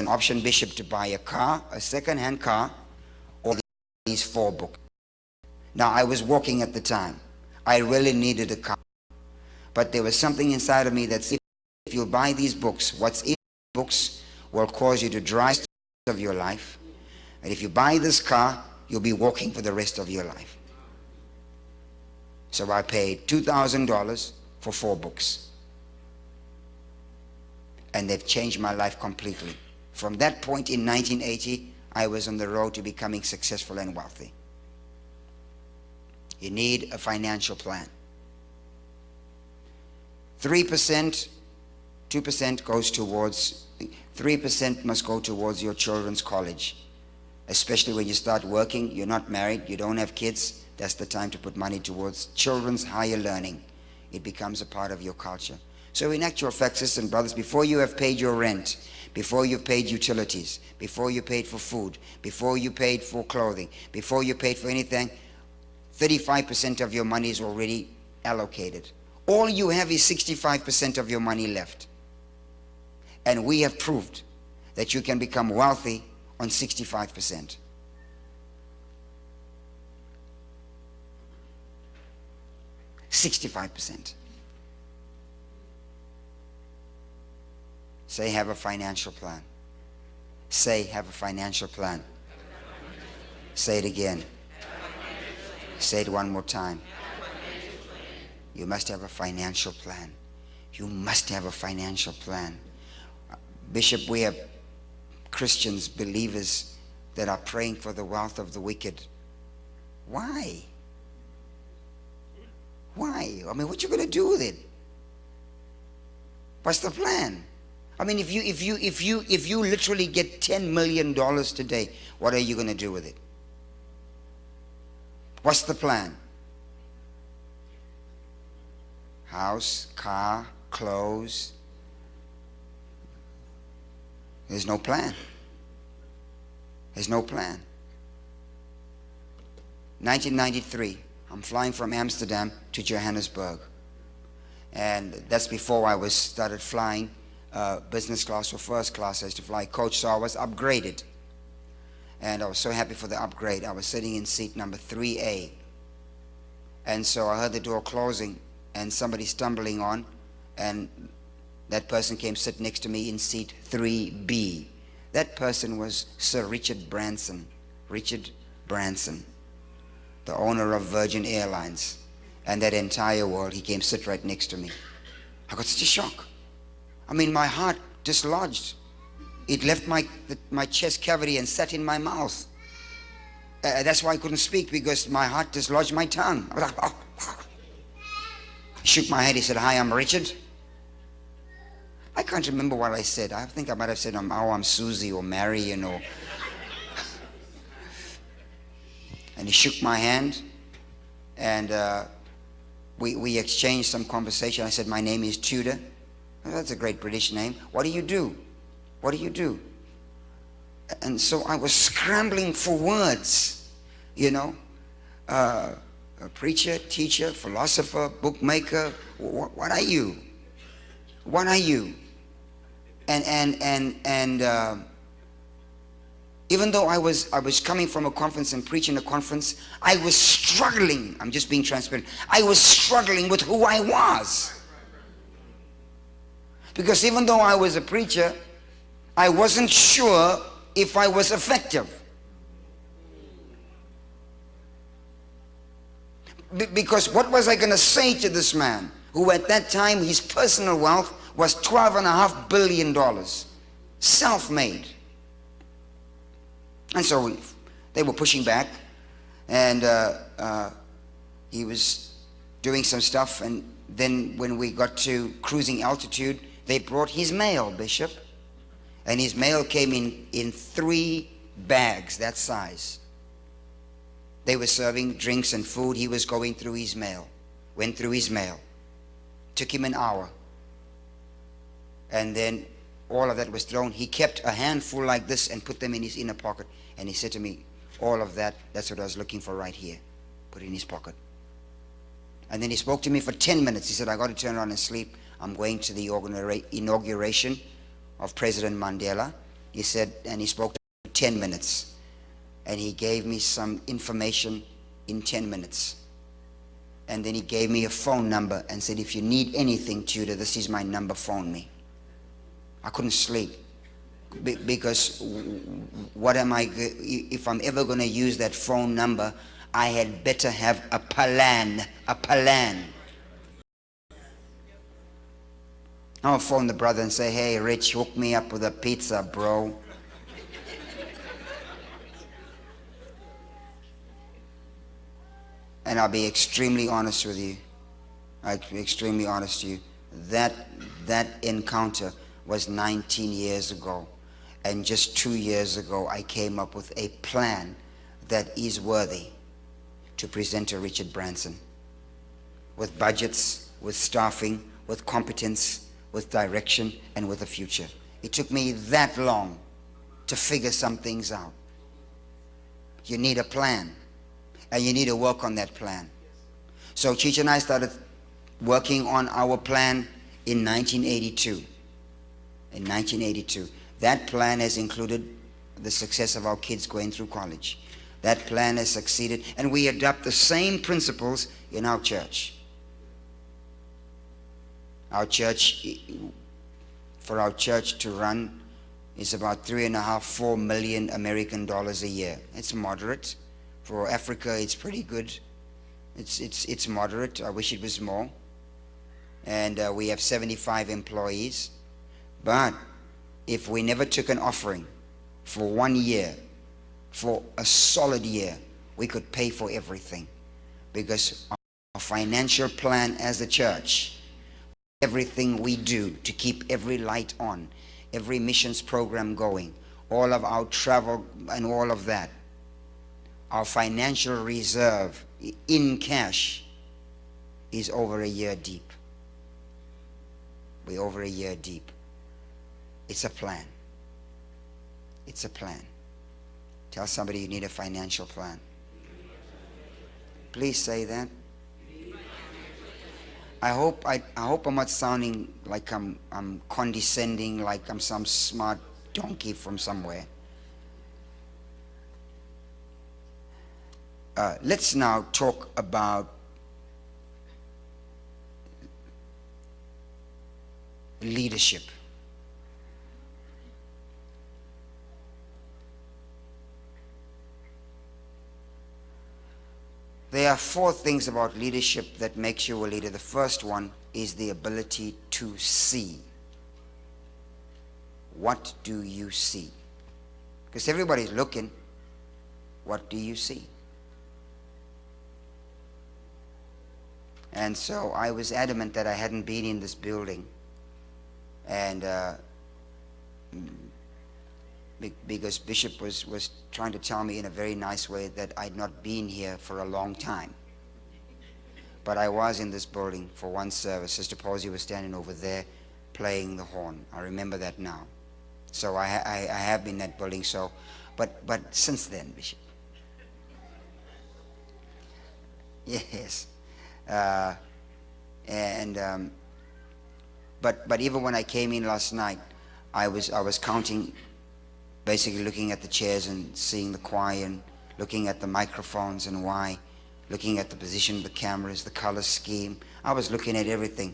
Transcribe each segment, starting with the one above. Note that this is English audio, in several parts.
option, Bishop, to buy a car, a second-hand car, or these 4 books. Now, I was working at the time. I really needed a car. But there was something inside of me that said, if you buy these books, what's in the books will cause you to drive the rest of your life. And if you buy this car, you'll be walking for the rest of your life. So I paid $2,000 for 4 books. And they've changed my life completely. From that point in 1980, I was on the road to becoming successful and wealthy. You need a financial plan. 3%, 2% goes towards, 3% must go towards your children's college. Especially when you start working, you're not married, you don't have kids, that's the time to put money towards children's higher learning. It becomes a part of your culture. So in actual fact, sisters and brothers, before you have paid your rent, before you've paid utilities, before you paid for food, before you paid for clothing, before you paid for anything, 35% of your money is already allocated. All you have is 65% of your money left. And we have proved that you can become wealthy on 65%. $65. Say, have a financial plan. Say, have a financial plan. Say it again. Say it one more time. You must have a financial plan. You must have a financial plan. Bishop, we have Christians, believers that are praying for the wealth of the wicked. Why? Why? I mean, what you going to do with it? What's the plan? I mean, if you literally get $10 million today, what are you going to do with it? What's the plan? House, car, clothes. There's no plan. There's no plan. 1993, I'm flying from Amsterdam to Johannesburg. And that's before I started flying business class or first class. I used to fly coach, so I was upgraded. And I was so happy for the upgrade. I was sitting in seat number 3A. And so I heard the door closing and somebody stumbling on, and that person came sit next to me in seat 3B. That person was Sir Richard Branson. Richard Branson, the owner of Virgin Airlines. And that entire world, he came sit right next to me. I got such a shock. I mean, my heart dislodged. It left my chest cavity and sat in my mouth. That's why I couldn't speak, because my heart dislodged my tongue. I was like, oh. He shook my head. He said, "Hi, I'm Richard." I can't remember what I said. I think I might have said, I'm Susie or Marion or... And he shook my hand, and we exchanged some conversation. I said, "My name is Tudor." Oh, that's a great British name. What do you do? What do you do? And so I was scrambling for words, you know. A preacher, teacher, philosopher, bookmaker. What are you? What are you? And even though I was coming from a conference and preaching a conference, I was struggling. I'm just being transparent. I was struggling with who I was. Because even though I was a preacher, I wasn't sure if I was effective. Because what was I going to say to this man, who at that time, his personal wealth was $12.5 billion, self-made. And so they were pushing back, and he was doing some stuff, and then when we got to cruising altitude, they brought his mail, Bishop, and his mail came in 3 bags that size. They were serving drinks and food. He was going through his mail, went through his mail. Took him an hour. And then all of that was thrown. He kept a handful like this and put them in his inner pocket. And he said to me, "All of that, that's what I was looking for right here." Put it in his pocket. And then he spoke to me for 10 minutes. He said, "I got to turn around and sleep. I'm going to the inauguration of President Mandela. He said, and he spoke for 10 minutes. And he gave me some information in 10 minutes. And then he gave me a phone number and said, if you need anything, Tudor, this is my number, phone me. I couldn't sleep. Because what am I, if I'm ever going to use that phone number, I had better have a plan. I'll phone the brother and say, hey, Rich, hook me up with a pizza, bro. And I'll be extremely honest with you. I'll be extremely honest with you. That encounter was 19 years ago. And just 2 years ago, I came up with a plan that is worthy to present to Richard Branson. With budgets, with staffing, with competence, with direction, and with a future. It took me that long to figure some things out. You need a plan. And you need to work on that plan. So Cheech and I started working on our plan in 1982. In 1982. That plan has included the success of our kids going through college. That plan has succeeded, and we adopt the same principles in our church. Our church, for our church to run, is about $3.5–4 million American dollars a year. It's moderate. For Africa, it's pretty good. It's moderate. I wish it was more. And we have 75 employees. But if we never took an offering for 1 year, for a solid year, we could pay for everything. Because our financial plan as a church, everything we do to keep every light on, every missions program going, all of our travel and all of that, our financial reserve in cash is over a year deep. We're over a year deep. It's a plan. It's a plan. Tell somebody you need a financial plan. Please say that. I hope I'm not sounding like I'm condescending, like I'm some smart donkey from somewhere. Let's now talk about leadership. There are 4 things about leadership that makes you a leader. The first one is the ability to see. What do you see? Because everybody's looking. What do you see? And so I was adamant that I hadn't been in this building. And because Bishop was trying to tell me in a very nice way that I'd not been here for a long time. But I was in this building for one service. Sister Posey was standing over there playing the horn. I remember that now. So I have been in that building. So, but since then, Bishop. Yes. But even when I came in last night, I was counting, basically looking at the chairs and seeing the choir and looking at the microphones and why, looking at the position of the cameras, the color scheme. I was looking at everything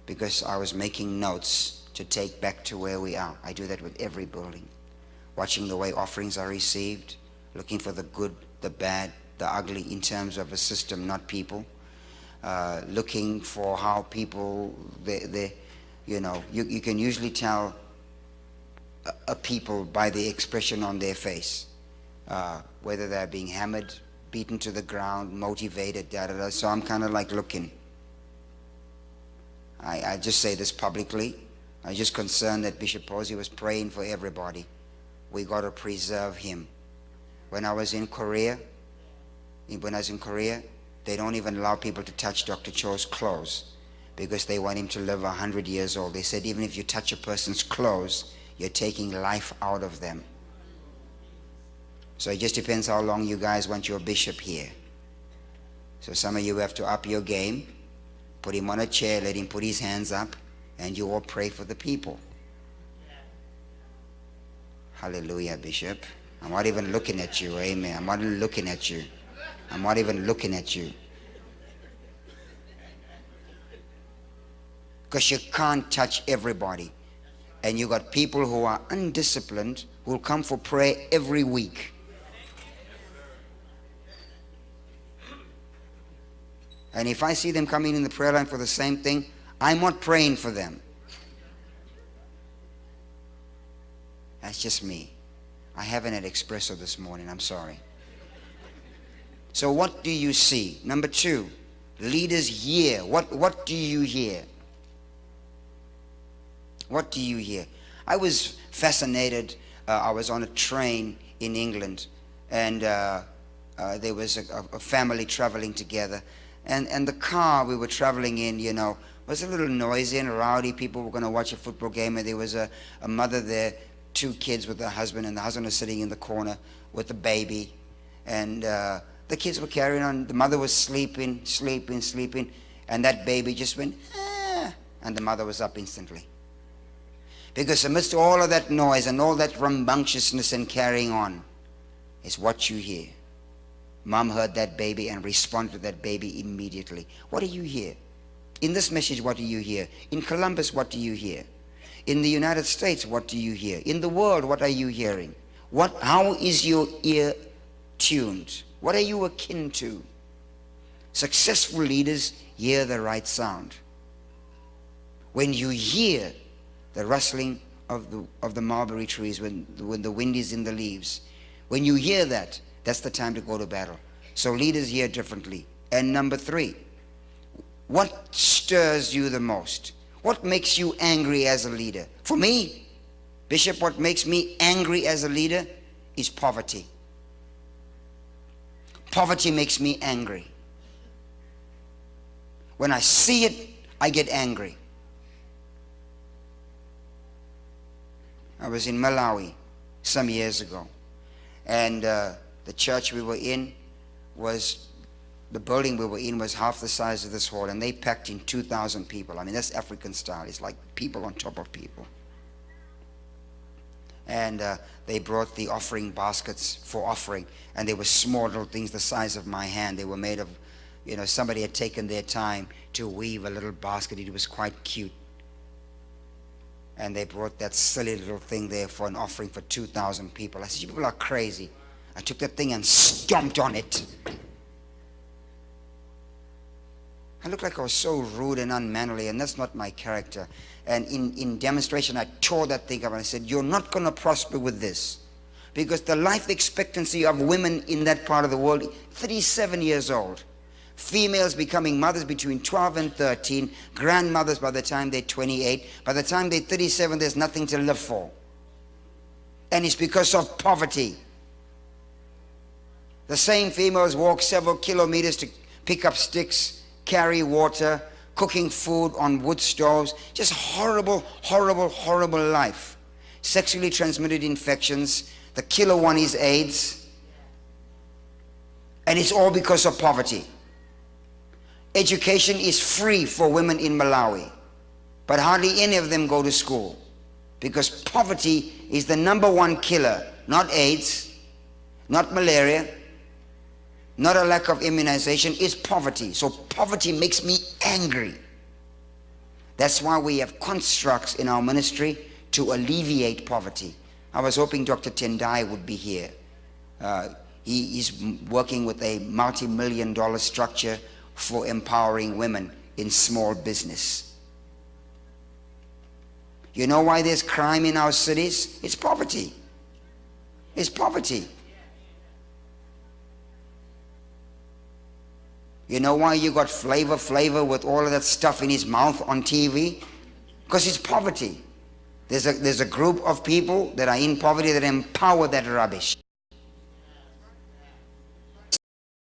because I was making notes to take back to where we are. I do that with every building. Watching the way offerings are received, looking for the good, the bad, the ugly in terms of a system, not people. Looking for how people, you can usually tell a people by the expression on their face, whether they're being hammered, beaten to the ground, motivated, da. So I'm kind of like looking. I just say this publicly. I'm just concerned that Bishop Posey was praying for everybody. We got to preserve him. When I was in Korea, they don't even allow people to touch Dr. Cho's clothes because they want him to live 100 years old. They said even if you touch a person's clothes, you're taking life out of them. So it just depends how long you guys want your bishop here. So some of you have to up your game, put him on a chair, let him put his hands up, and you all pray for the people. Hallelujah, Bishop. I'm not even looking at you. Amen. I'm not even looking at you. I'm not even looking at you. Because you can't touch everybody. And you got people who are undisciplined who will come for prayer every week. And if I see them coming in the prayer line for the same thing, I'm not praying for them. That's just me. I haven't had espresso this morning. I'm sorry. So what do you see? Number 2, leaders hear. What do you hear? What do you hear? I was fascinated. I was on a train in England, and there was a family traveling together. And the car we were traveling in, was a little noisy and rowdy. People were going to watch a football game, and there was a mother there, 2 kids with her husband, and the husband was sitting in the corner with the baby. And the kids were carrying on. The mother was sleeping, and that baby just went, ah, and the mother was up instantly. Because amidst all of that noise and all that rambunctiousness and carrying on is what you hear. Mom heard that baby and responded to that baby immediately. What do you hear? In this message, what do you hear? In Columbus, what do you hear? In the United States, what do you hear? In the world, what are you hearing? How is your ear tuned? What are you akin to? Successful leaders hear the right sound. When you hear the rustling of the mulberry trees when the wind is in the leaves, when you hear that, that's the time to go to battle. So leaders hear differently. And number 3, what stirs you the most? What makes you angry as a leader? For me, Bishop, what makes me angry as a leader is poverty. Poverty makes me angry. When I see it, I get angry. I was in Malawi some years ago, and the church we were in the building we were in was half the size of this hall, and they packed in 2,000 people. I mean, that's African style. It's like people on top of people. And they brought the offering baskets for offering, and they were small little things the size of my hand. They were made of, somebody had taken their time to weave a little basket. It was quite cute. And they brought that silly little thing there for an offering for 2,000 people. I said, you people are crazy. I took that thing and stomped on it. I looked like I was so rude and unmannerly, and that's not my character. And in demonstration, I tore that thing up and I said, you're not going to prosper with this. Because the life expectancy of women in that part of the world, 37 years old. Females becoming mothers between 12 and 13, grandmothers by the time they're 28. By the time they're 37, there's nothing to live for. And it's because of poverty. The same females walk several kilometers to pick up sticks, carry water, cooking food on wood stoves. Just horrible, horrible, horrible life. Sexually transmitted infections. The killer one is AIDS. And it's all because of poverty. Education is free for women in Malawi, but hardly any of them go to school because poverty is the #1 killer, not AIDS, not malaria, not a lack of immunization, it's poverty. So poverty makes me angry. That's why we have constructs in our ministry to alleviate poverty. I was hoping Dr. Tendai would be here. He is working with a multi-million-dollar structure for empowering women in small business. You know why there's crime in our cities? It's poverty. It's poverty. You know why you got Flavor with all of that stuff in his mouth on TV? Because it's poverty. There's a group of people that are in poverty that empower that rubbish.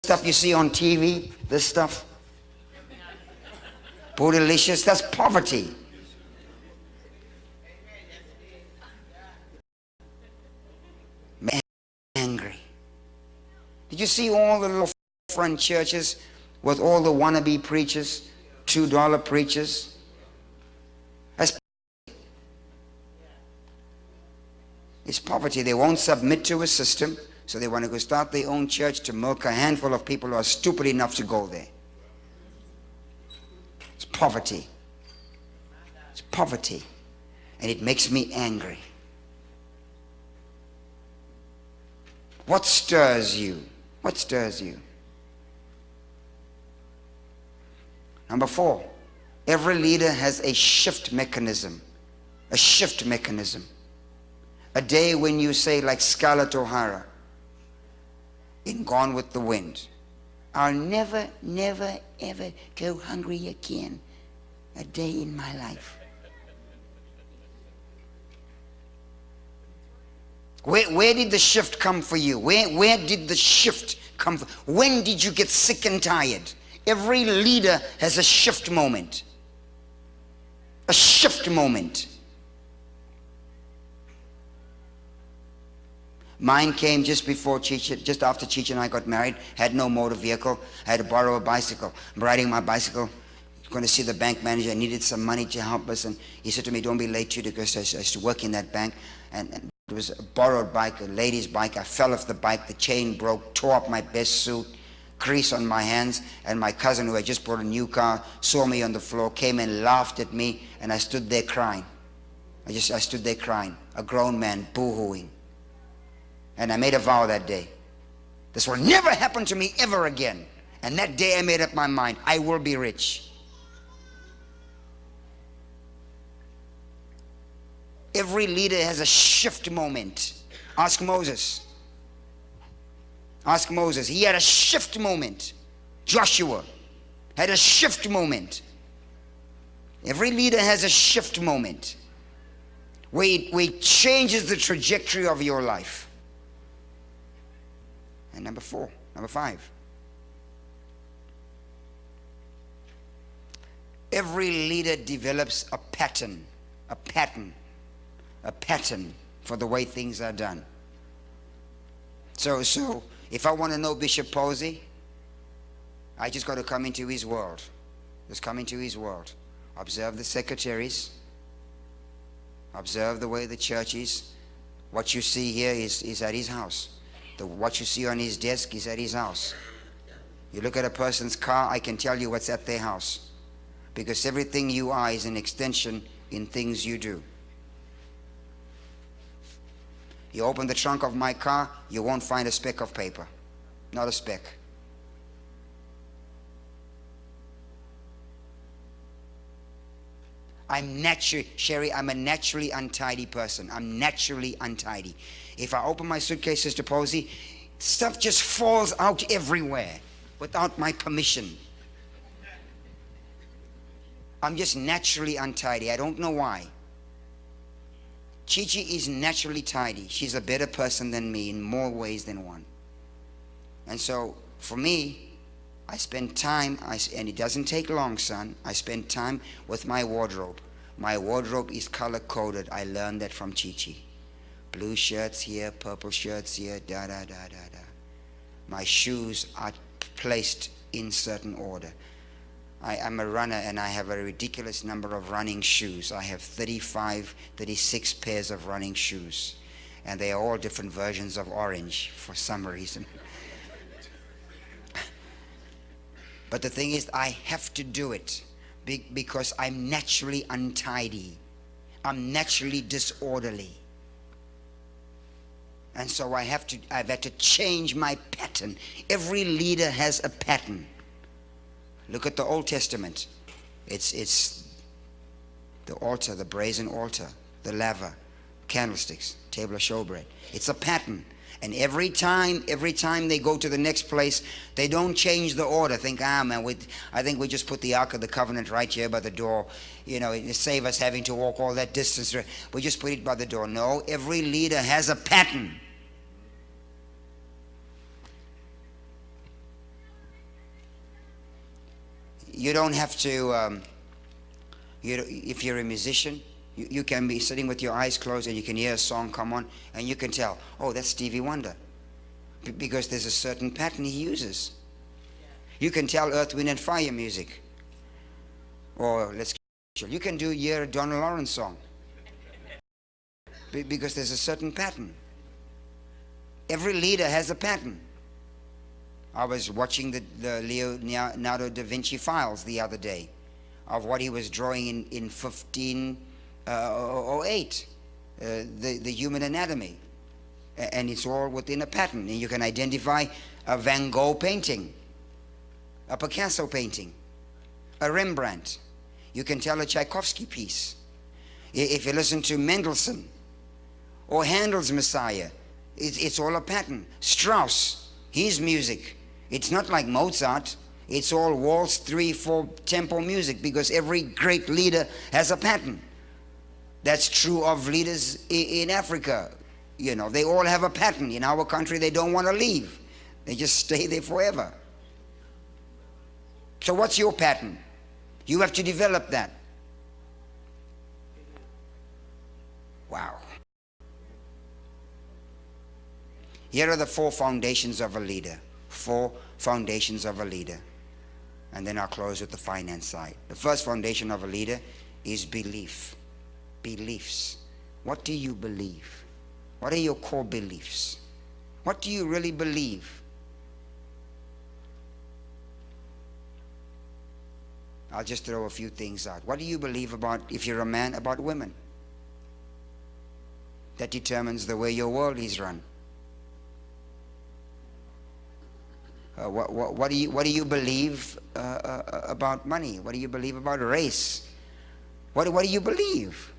Stuff you see on TV, this stuff, bootylicious, that's poverty. Angry. Did you see all the little front churches with all the wannabe preachers, $2 preachers? That's It's poverty. They won't submit to a system, so they want to go start their own church to milk a handful of people who are stupid enough to go there. It's poverty. It's poverty. And it makes me angry. What stirs you? What stirs you? Number 4, every leader has a shift mechanism. A shift mechanism. A day when you say, like Scarlett O'Hara in Gone with the Wind, I'll never, never, ever go hungry again a day in my life. Where did the shift come for you? Where did the shift come from? When did you get sick and tired? Every leader has a shift moment. A shift moment. Mine came just before Cheech, just after Cheech and I got married. Had no motor vehicle. I had to borrow a bicycle. I'm riding my bicycle, going to see the bank manager. I needed some money to help us, and he said to me, "Don't be late, too," because I used to work in that bank. And it was a borrowed bike, a lady's bike. I fell off the bike. The chain broke, tore up my best suit, grease on my hands. And my cousin, who had just bought a new car, saw me on the floor, came and laughed at me, and I stood there crying. I stood there crying, a grown man boo-hooing. And I made a vow that day. This will never happen to me ever again. And that day I made up my mind, I will be rich. Every leader has a shift moment. Ask Moses. Ask Moses. He had a shift moment. Joshua had a shift moment. Every leader has a shift moment where it changes the trajectory of your life. And number 5. Every leader develops a pattern for the way things are done. So if I want to know Bishop Posey, I just got to come into his world. Just come into his world. Observe the secretaries. Observe the way the church is. What you see here is at his house. What you see on his desk is at his house. You look at a person's car, I can tell you what's at their house. Because everything you are is an extension in things you do. You open the trunk of my car, you won't find a speck of paper. Not a speck. Sherry, I'm a naturally untidy person. I'm naturally untidy. If I open my suitcases to Posey, stuff just falls out everywhere without my permission. I'm just naturally untidy. I don't know why. Chichi is naturally tidy. She's a better person than me in more ways than one. And so, for me, I spend time, and it doesn't take long, son. I spend time with my wardrobe. My wardrobe is color-coded. I learned that from Chichi. Blue shirts here, purple shirts here, da-da-da-da-da. My shoes are placed in certain order. I'm a runner, and I have a ridiculous number of running shoes. I have 36 pairs of running shoes. And they are all different versions of orange for some reason. But the thing is, I have to do it because I'm naturally untidy. I'm naturally disorderly. And so I've had to change my pattern. Every leader has a pattern. Look at the Old Testament. It's the altar, the brazen altar, the laver, candlesticks, table of showbread. It's a pattern. And every time they go to the next place, they don't change the order. Think, man, I think we just put the Ark of the Covenant right here by the door. You know, it save us having to walk all that distance. We just put it by the door. No, every leader has a pattern. You don't have to, if you're a musician, you can be sitting with your eyes closed and you can hear a song come on and you can tell, oh, that's Stevie Wonder. Because there's a certain pattern he uses. You can tell Earth, Wind and Fire music. Or you can do your Donald Lawrence song. Because there's a certain pattern. Every leader has a pattern. I was watching the Leonardo da Vinci files the other day of what he was drawing in 1508, the human anatomy. And it's all within a pattern. And you can identify a Van Gogh painting, a Picasso painting, a Rembrandt. You can tell a Tchaikovsky piece. If you listen to Mendelssohn or Handel's Messiah, it's all a pattern. Strauss, his music, it's not like Mozart. It's all waltz, 3/4 tempo music, because every great leader has a pattern. That's true of leaders in Africa. You know, they all have a pattern. In our country, they don't want to leave. They just stay there forever. So what's your pattern? You have to develop that. Wow. Here are the 4 foundations of a leader. 4 foundations of a leader. And then I'll close with the finance side. The first foundation of a leader is belief. Beliefs. What do you believe? What are your core beliefs? What do you really believe? I'll just throw a few things out. What do you believe about, if you're a man, about women? That determines the way your world is run. What do you believe about money? What do you believe about race? What do you believe?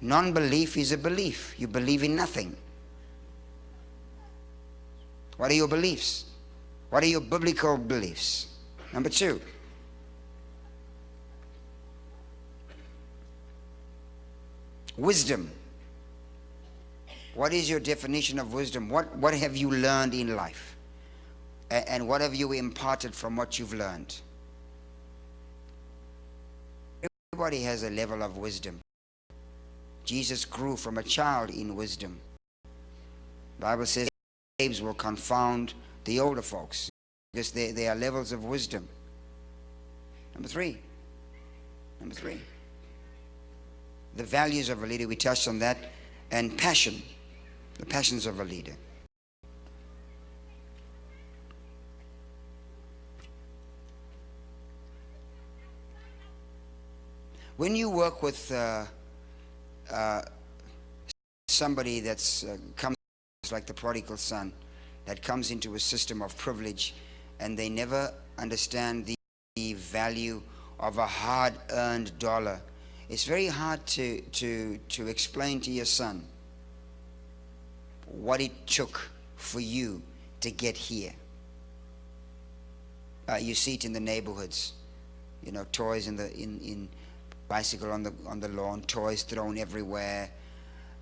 Non-belief is a belief. You believe in nothing. What are your beliefs? What are your biblical beliefs? Number 2. Wisdom. What is your definition of wisdom? What have you learned in life? And what have you imparted from what you've learned? Everybody has a level of wisdom. Jesus grew from a child in wisdom. The Bible says babes will confound the older folks because they are levels of wisdom. Number 3. The values of a leader, we touched on that. And passion. The passions of a leader. When you work with somebody that's comes like the prodigal son, that comes into a system of privilege, and they never understand the value of a hard-earned dollar, it's very hard to explain to your son what it took for you to get here. You see it in the neighborhoods, you know, toys in bicycle on the lawn, toys thrown everywhere.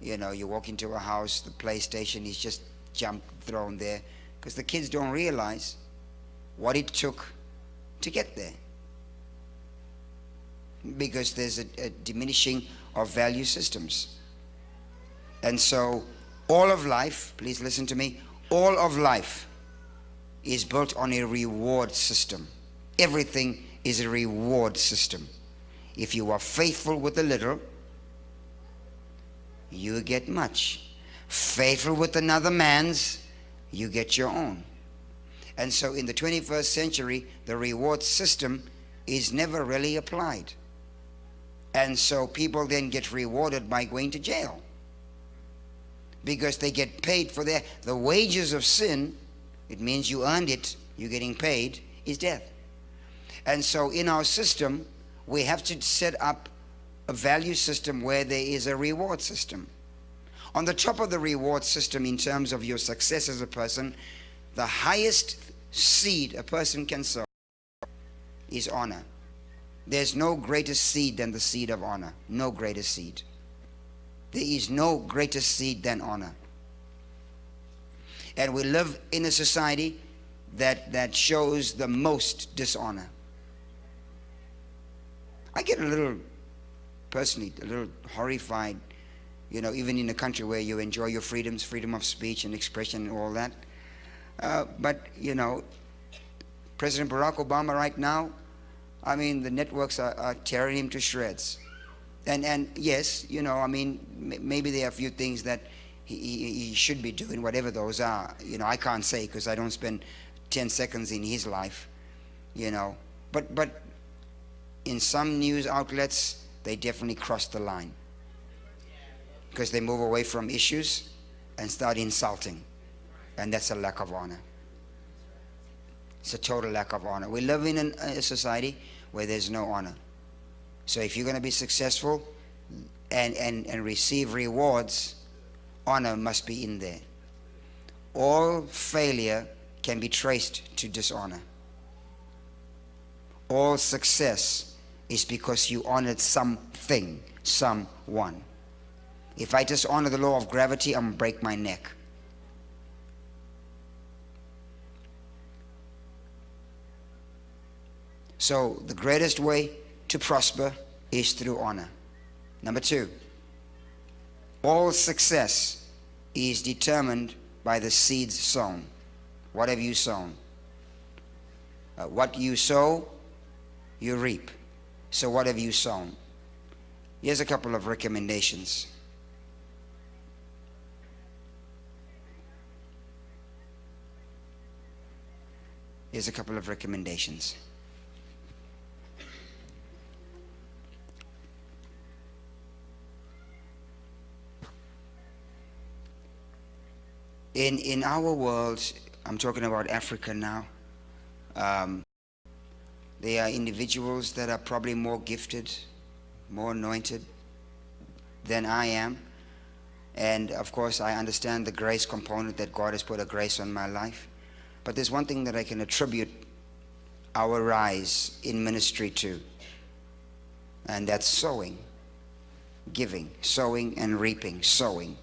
You know, you walk into a house, the PlayStation is just thrown there, because the kids don't realize what it took to get there, because there's a diminishing of value systems. And so all of life, please listen to me, all of life is built on a reward system. Everything is a reward system. If you are faithful with a little, you get much. Faithful with another man's, you get your own. And so in the 21st century, the reward system is never really applied. And so people then get rewarded by going to jail, because they get paid for the wages of sin. It means you earned it, you're getting paid, is death. And so in our system, we have to set up a value system where there is a reward system. On the top of the reward system, in terms of your success as a person, the highest seed a person can sow is honor. There's no greater seed than the seed of honor. No greater seed. There is no greater seed than honor. And we live in a society that shows the most dishonor. I get personally a little horrified, you know, even in a country where you enjoy your freedoms, freedom of speech and expression and all that. But, you know, President Barack Obama right now, I mean, the networks are tearing him to shreds. And yes, I mean, maybe there are a few things that he should be doing, whatever those are. I can't say because I don't spend 10 seconds in his life, But in some news outlets, they definitely cross the line because they move away from issues and start insulting. And that's a lack of honor. It's a total lack of honor. We live in a society where there's no honor. So if you're going to be successful and receive rewards, honor must be in there. All failure can be traced to dishonor. All success is because you honored something, someone. If I dishonor the law of gravity, I'm going to break my neck. So the greatest way to prosper is through honor. Number 2, all success is determined by the seeds sown. What have you sown? What you sow, you reap. So what have you sown? Here's a couple of recommendations. In our world, I'm talking about Africa now, there are individuals that are probably more gifted, more anointed than I am. And of course, I understand the grace component, that God has put a grace on my life. But there's one thing that I can attribute our rise in ministry to, and that's sowing, giving, sowing and reaping, sowing.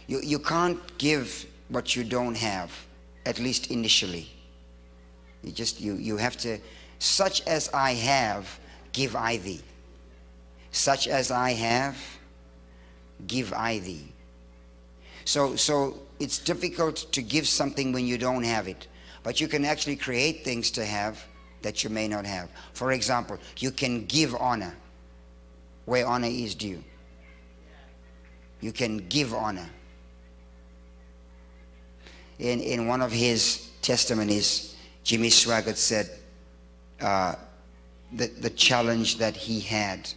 You can't give what you don't have, at least initially. You have to, such as I have, give I thee. Such as I have, give I thee. So it's difficult to give something when you don't have it, but you can actually create things to have that you may not have. For example, you can give honor where honor is due. You can give honor. In one of his testimonies, Jimmy Swaggart said the challenge that he had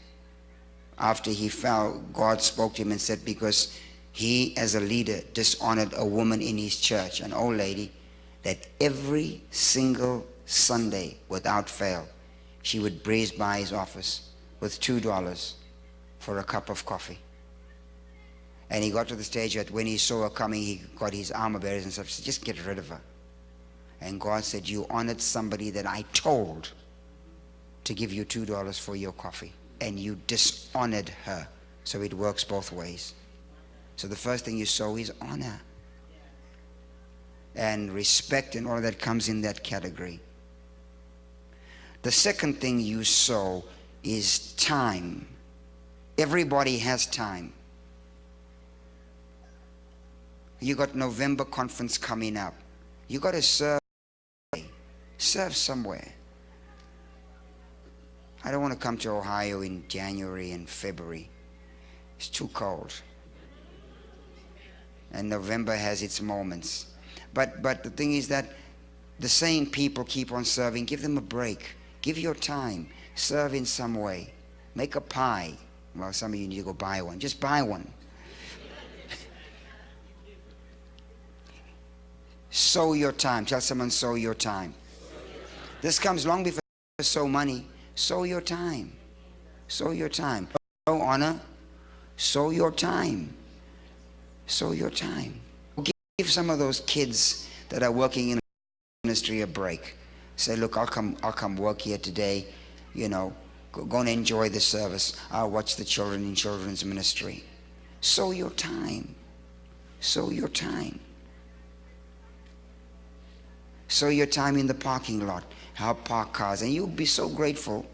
after he fell, God spoke to him and said, because he as a leader dishonored a woman in his church, an old lady, that every single Sunday without fail she would breeze by his office with $2 for a cup of coffee. And he got to the stage that when he saw her coming, he got his armor bearers and stuff, said, just get rid of her. And God said, you honored somebody that I told to give you $2 for your coffee, and you dishonored her. So it works both ways. So the first thing you sow is honor. And respect and all that comes in that category. The second thing you sow is time. Everybody has time. You got November conference coming up. You got to serve somewhere. I don't want to come to Ohio in January and February. It's too cold. And November has its moments. But the thing is that the same people keep on serving. Give them a break. Give your time. Serve in some way. Make a pie. Well, some of you need to go buy one. Just buy one. Sow your time. Tell someone, sow your time. This comes long before sow money. Sow your time. Sow your time. Sow honor. Sow your time. Sow your time. Give some of those kids that are working in ministry a break. Say, look, I'll come work here today. Go and enjoy the service. I'll watch the children in children's ministry. Sow your time. Sow your time. Sow your time in the parking lot. Help park cars. And you'll be so grateful